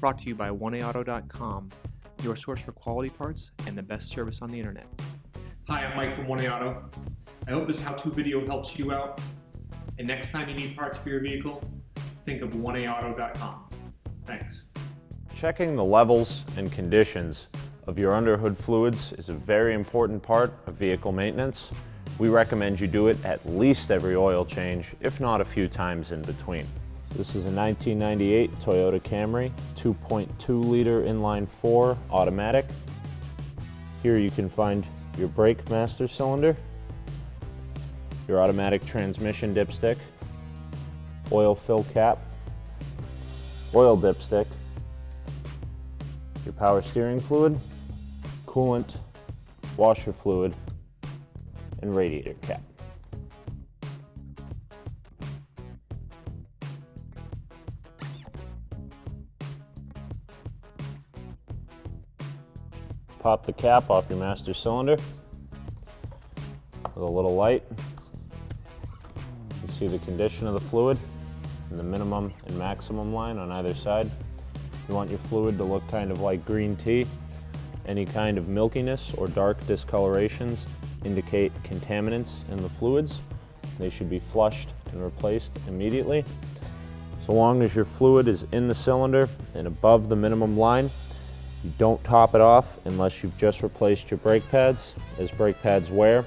brought to you by oneaauto.com, your source for quality parts and the best service on the internet. Hi, I'm Mike from 1A Auto. I hope this how-to video helps you out. And next time you need parts for your vehicle, think of oneaauto.com. Thanks. Checking the levels and conditions of your underhood fluids is a very important part of vehicle maintenance. We recommend you do it at least every oil change, if not a few times in between. This is a 1998 Toyota Camry, 2.2 liter inline 4 automatic. Here you can find your brake master cylinder, your automatic transmission dipstick, oil fill cap, oil dipstick, your power steering fluid, coolant, washer fluid, and radiator cap. Pop the cap off your master cylinder with a little light. You can see the condition of the fluid and the minimum and maximum line on either side. You want your fluid to look kind of like green tea. Any kind of milkiness or dark discolorations indicate contaminants in the fluids. They should be flushed and replaced immediately. So long as your fluid is in the cylinder and above the minimum line, you don't top it off unless you've just replaced your brake pads. As brake pads wear,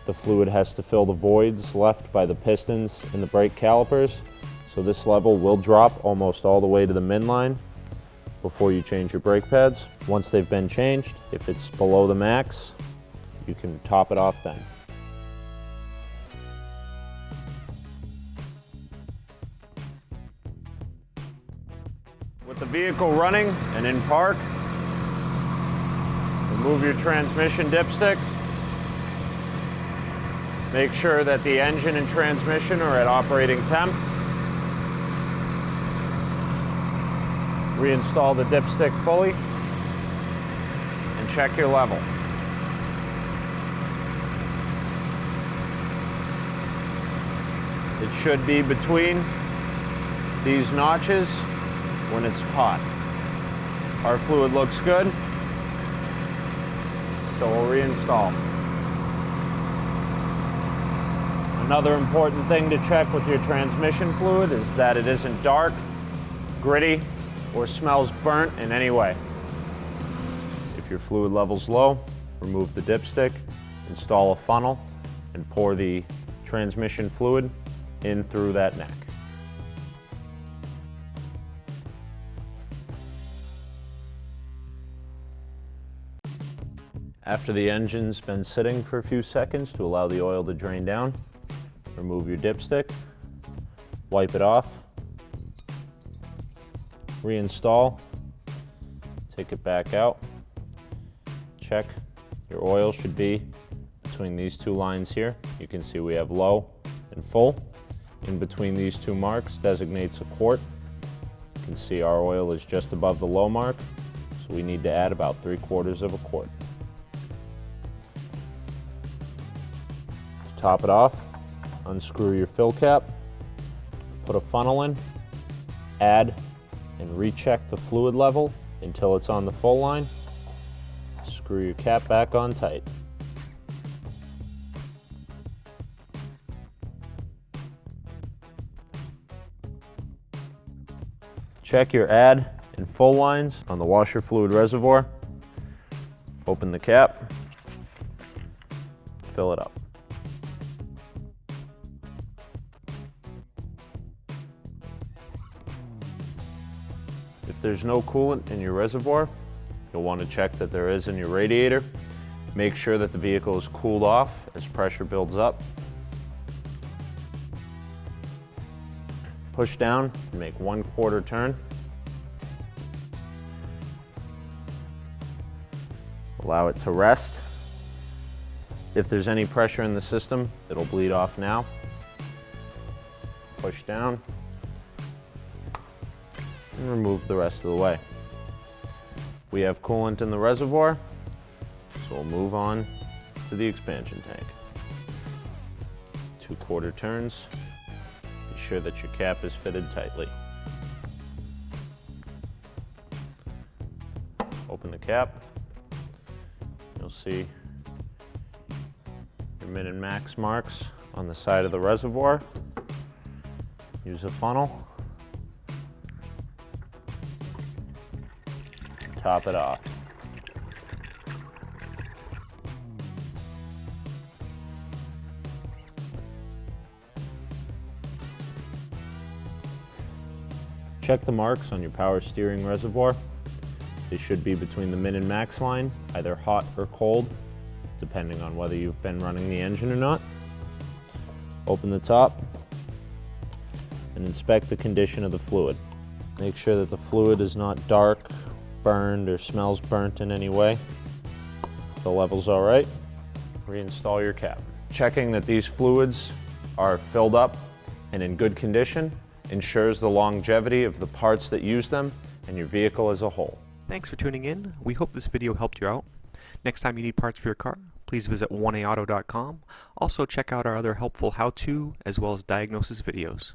the fluid has to fill the voids left by the pistons in the brake calipers. So this level will drop almost all the way to the min line before you change your brake pads. Once they've been changed, if it's below the max, you can top it off then. With the vehicle running and in park, remove your transmission dipstick. Make sure that the engine and transmission are at operating temp. Reinstall the dipstick fully and check your level. It should be between these notches when it's hot. Our fluid looks good, so we'll reinstall. Another important thing to check with your transmission fluid is that it isn't dark, gritty, or smells burnt in any way. If your fluid level's low, remove the dipstick, install a funnel, and pour the transmission fluid in through that neck. After the engine's been sitting for a few seconds to allow the oil to drain down, remove your dipstick, wipe it off, reinstall, take it back out, check. Your oil should be between these two lines here. You can see we have low and full. In between these two marks designates a quart. You can see our oil is just above the low mark, so we need to add about 3/4 of a quart. To top it off, unscrew your fill cap, put a funnel in, add and recheck the fluid level until it's on the full line. Screw your cap back on tight. Check your add and full lines on the washer fluid reservoir. Open the cap, fill it up. If there's no coolant in your reservoir, you'll want to check that there is in your radiator. Make sure that the vehicle is cooled off as pressure builds up. Push down and make 1/4 turn. Allow it to rest. If there's any pressure in the system, it'll bleed off now. Push down and remove the rest of the way. We have coolant in the reservoir, so we'll move on to the expansion tank. 2/4 turns. Be sure that your cap is fitted tightly. Open the cap. You'll see your min and max marks on the side of the reservoir. Use a funnel. Top it off. Check the marks on your power steering reservoir. They should be between the min and max line, either hot or cold, depending on whether you've been running the engine or not. Open the top and inspect the condition of the fluid. Make sure that the fluid is not dark, burned, or smells burnt in any way. If the level's all right, reinstall your cap. Checking that these fluids are filled up and in good condition ensures the longevity of the parts that use them and your vehicle as a whole. Thanks for tuning in. We hope this video helped you out. Next time you need parts for your car, please visit oneauto.com. Also check out our other helpful how-to as well as diagnosis videos.